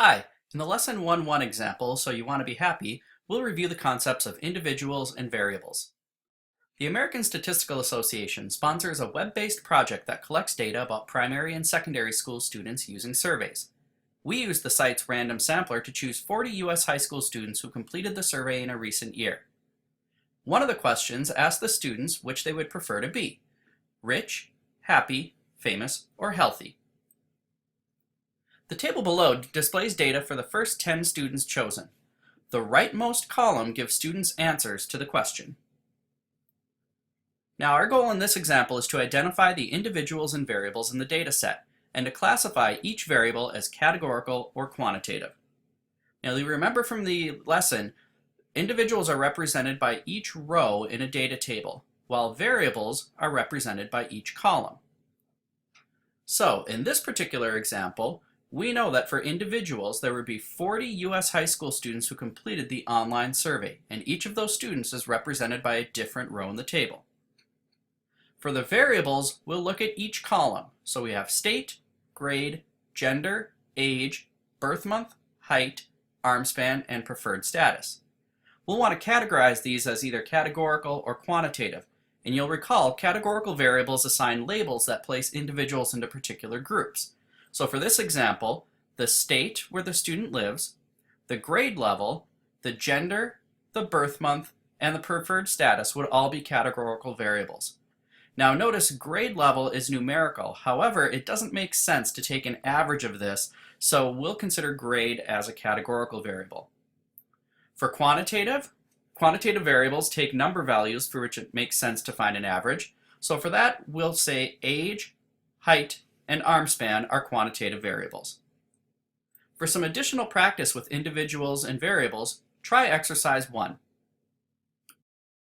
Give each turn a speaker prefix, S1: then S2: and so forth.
S1: Hi, in the lesson 1 example, So You Want to Be Happy, we'll review the concepts of individuals and variables. The American Statistical Association sponsors a web-based project that collects data about primary and secondary school students using surveys. We used the site's random sampler to choose 40 U.S. high school students who completed the survey in a recent year. One of the questions asked the students which they would prefer to be: rich, happy, famous, or healthy. The table below displays data for the first 10 students chosen. The rightmost column gives students answers to the question. Now, our goal in this example is to identify the individuals and variables in the data set, and to classify each variable as categorical or quantitative. Now, you remember from the lesson, individuals are represented by each row in a data table, while variables are represented by each column. So, in this particular example, we know that for individuals, there would be 40 U.S. high school students who completed the online survey, and each of those students is represented by a different row in the table. For the variables, we'll look at each column. So we have state, grade, gender, age, birth month, height, arm span, and preferred status. We'll want to categorize these as either categorical or quantitative, and you'll recall categorical variables assign labels that place individuals into particular groups. So for this example, the state where the student lives, the grade level, the gender, the birth month, and the preferred status would all be categorical variables. Now notice grade level is numerical. However, it doesn't make sense to take an average of this, so we'll consider grade as a categorical variable. For quantitative variables take number values for which it makes sense to find an average. So for that, we'll say age, height, and arm span are quantitative variables. For some additional practice with individuals and variables, try exercise 1.